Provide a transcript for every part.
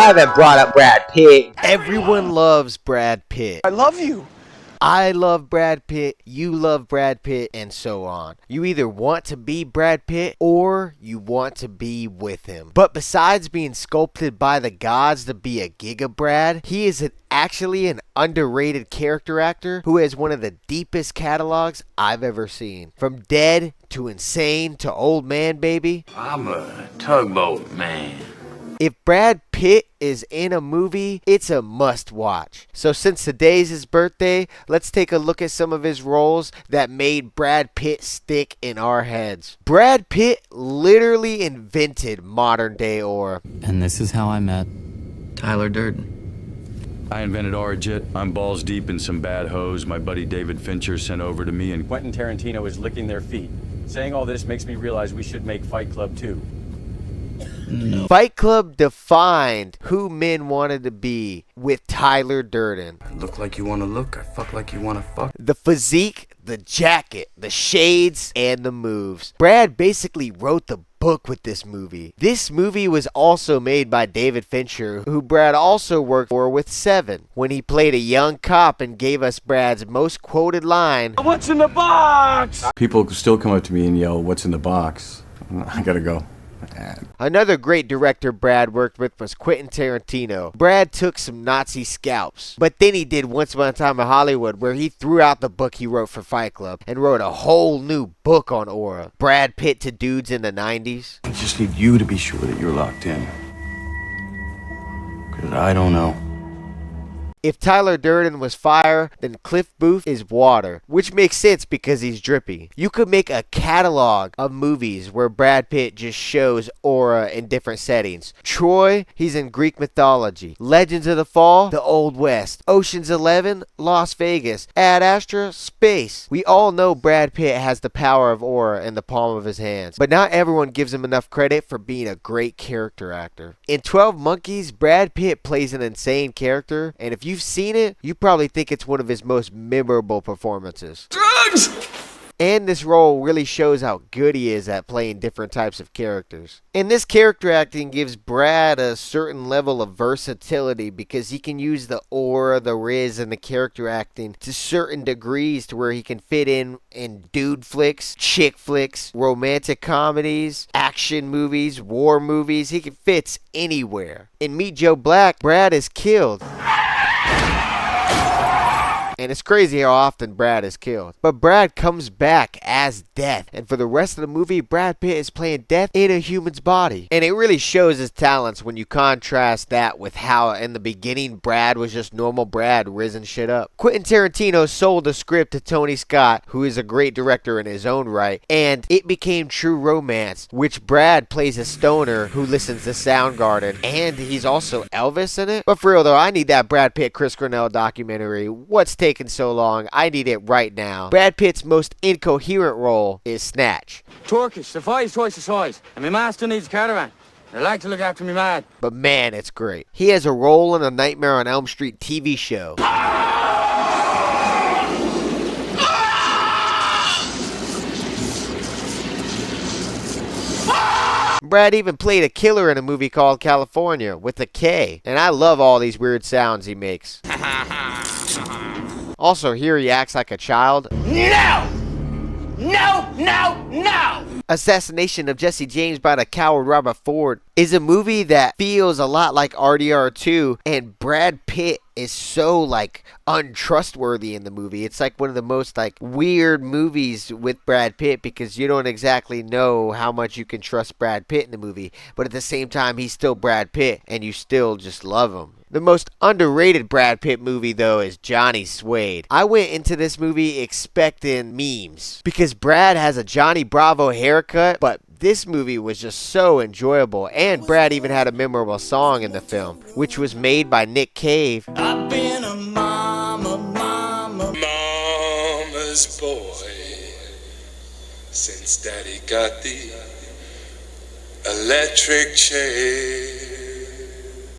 haven't brought up Brad Pitt. Everyone loves Brad Pitt. I love you. I love Brad Pitt, you love Brad Pitt, and so on. You either want to be Brad Pitt or you want to be with him. But besides being sculpted by the gods to be a Giga Brad, he is actually an underrated character actor who has one of the deepest catalogs I've ever seen. From Dead to Insane to Old Man Baby. I'm a tugboat man. If Brad Pitt is in a movie, it's a must watch. So since today's his birthday, let's take a look at some of his roles that made Brad Pitt stick in our heads. Brad Pitt literally invented modern day aura. And this is how I met Tyler Durden. I invented Origit. I'm balls deep in some bad hoes my buddy David Fincher sent over to me, and Quentin Tarantino is licking their feet. Saying all this makes me realize we should make Fight Club 2. No. Fight Club defined who men wanted to be with Tyler Durden. I look like you want to look, I fuck like you want to fuck. The physique, the jacket, the shades, and the moves. Brad basically wrote the book with this movie. This movie was also made by David Fincher, who Brad also worked for with Seven, when he played a young cop and gave us Brad's most quoted line, What's in the box? people still come up to me and yell, "What's in the box?" I gotta go. Another great director Brad worked with was Quentin Tarantino. Brad took some Nazi scalps, but then he did Once Upon a Time in Hollywood, where he threw out the book he wrote for Fight Club and wrote a whole new book on aura. Brad Pitt to dudes in the 90s. I just need you to be sure that you're locked in. Because I don't know. If Tyler Durden was fire, then Cliff Booth is water, which makes sense because he's drippy. You could make a catalog of movies where Brad Pitt just shows aura in different settings. Troy, he's in Greek mythology. Legends of the Fall, the Old West. Ocean's 11, Las Vegas. Ad Astra, space. We all know Brad Pitt has the power of aura in the palm of his hands, but not everyone gives him enough credit for being a great character actor. In 12 Monkeys, Brad Pitt plays an insane character, and if you've seen it, you probably think it's one of his most memorable performances. Drugs! And this role really shows how good he is at playing different types of characters. And this character acting gives Brad a certain level of versatility because he can use the aura, the riz, and the character acting to certain degrees to where he can fit in dude flicks, chick flicks, romantic comedies, action movies, war movies. He fits anywhere. In Meet Joe Black, Brad is killed. And it's crazy how often Brad is killed. But Brad comes back as Death. And for the rest of the movie, Brad Pitt is playing Death in a human's body. And it really shows his talents when you contrast that with how in the beginning Brad was just normal Brad risen shit up. Quentin Tarantino sold the script to Tony Scott, who is a great director in his own right. And it became True Romance, which Brad plays a stoner who listens to Soundgarden. And he's also Elvis in it. But for real though, I need that Brad Pitt Chris Cornell documentary. What's taking so long? I need it right now. Brad Pitt's most incoherent role is Snatch. Turkish, the five's twice the size, and my master needs a caravan. I like to look after me man. But man, it's great. He has a role in a Nightmare on Elm Street TV show. Brad even played a killer in a movie called California with a K. And I love all these weird sounds he makes. Also, here he acts like a child. No! No, no, no! Assassination of Jesse James by the coward Robert Ford is a movie that feels a lot like RDR2, and Brad Pitt is so untrustworthy in the movie. It's like one of the most weird movies with Brad Pitt because you don't exactly know how much you can trust Brad Pitt in the movie, but at the same time he's still Brad Pitt and you still just love him. The most underrated Brad Pitt movie, though, is Johnny Suede. I went into this movie expecting memes because Brad has a Johnny Bravo haircut, but this movie was just so enjoyable, and Brad even had a memorable song in the film, which was made by Nick Cave. I've been a mama's boy since Daddy got the electric chair.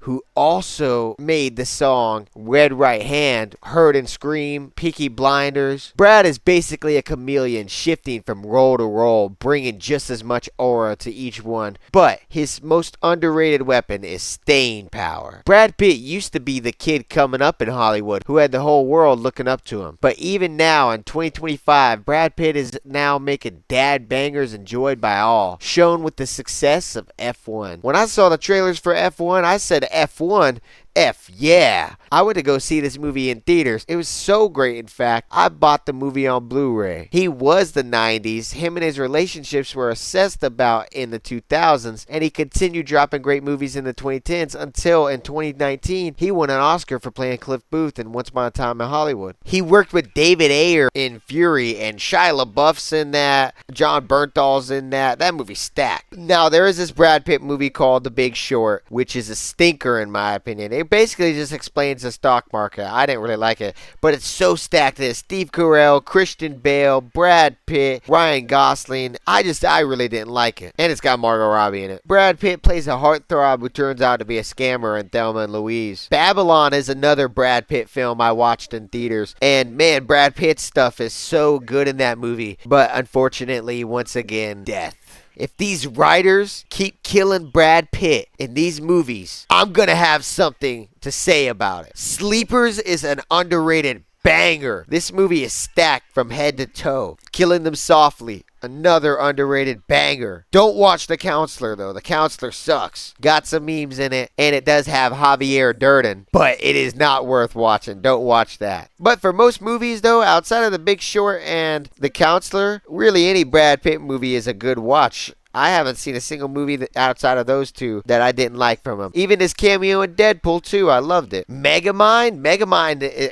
Who also made the song Red Right Hand heard in Scream, Peaky Blinders. Brad is basically a chameleon, shifting from role to role, bringing just as much aura to each one, but his most underrated weapon is staying power. Brad Pitt used to be the kid coming up in Hollywood who had the whole world looking up to him, but even now in 2025, Brad Pitt is now making dad bangers enjoyed by all, shown with the success of F1. When I saw the trailers for F1, I said F1, F yeah. I went to go see this movie in theaters. It was so great, in fact, I bought the movie on Blu-ray. He was the 90s. Him and his relationships were assessed about in the 2000s, and he continued dropping great movies in the 2010s until in 2019, he won an Oscar for playing Cliff Booth in Once Upon a Time in Hollywood. He worked with David Ayer in Fury, and Shia LaBeouf's in that. John Bernthal's in that. That movie's stacked. Now, there is this Brad Pitt movie called The Big Short, which is a stinker in my opinion. It basically just explains the stock market. I didn't really like it, but it's so stacked. There's Steve Carell, Christian Bale, Brad Pitt, Ryan Gosling. I really didn't like it. And it's got Margot Robbie in it. Brad Pitt plays a heartthrob who turns out to be a scammer in Thelma and Louise. Babylon is another Brad Pitt film I watched in theaters. And man, Brad Pitt's stuff is so good in that movie. But unfortunately, once again, death. If these writers keep killing Brad Pitt in these movies, I'm gonna have something to say about it. Sleepers is an underrated banger. This movie is stacked from head to toe. Killing Them Softly, another underrated banger. Don't watch The Counselor though. The Counselor sucks. Got some memes in it, and it does have Javier Bardem, but it is not worth watching. Don't watch that. But for most movies though, outside of The Big Short and The Counselor, really any Brad Pitt movie is a good watch. I haven't seen a single movie outside of those two that I didn't like from him. Even his cameo in Deadpool 2, I loved it. Megamind,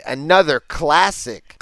another classic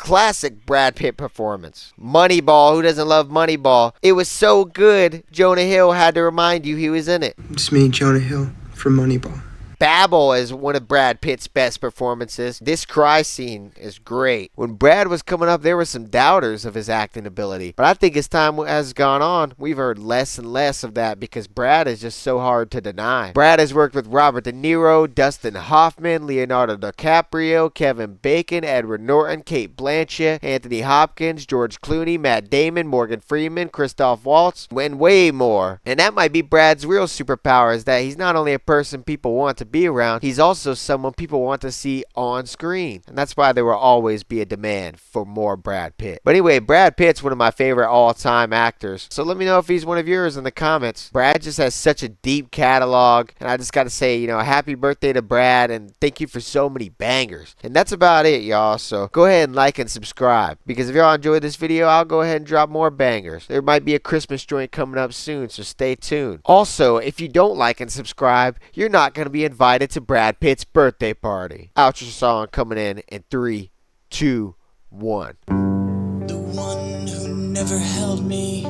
Brad Pitt performance. Moneyball, who doesn't love Moneyball? It was so good, Jonah Hill had to remind you he was in it. It's me, Jonah Hill, from Moneyball. Babel is one of Brad Pitt's best performances. This cry scene is great. When Brad was coming up, there were some doubters of his acting ability. But I think as time has gone on, we've heard less and less of that because Brad is just so hard to deny. Brad has worked with Robert De Niro, Dustin Hoffman, Leonardo DiCaprio, Kevin Bacon, Edward Norton, Cate Blanchett, Anthony Hopkins, George Clooney, Matt Damon, Morgan Freeman, Christoph Waltz, and way more. And that might be Brad's real superpower, is that he's not only a person people want to be around, he's also someone people want to see on screen, and that's why there will always be a demand for more Brad Pitt. But anyway, Brad Pitt's one of my favorite all-time actors, so let me know if he's one of yours in the comments. Brad just has such a deep catalog, and I just gotta say, happy birthday to Brad, and thank you for so many bangers. And that's about it, y'all, so go ahead and like and subscribe, because if y'all enjoyed this video, I'll go ahead and drop more bangers. There might be a Christmas joint coming up soon, so stay tuned. Also, if you don't like and subscribe, you're not gonna be invited to Brad Pitt's birthday party. Outro song coming in 3, 2, 1. The one who never held me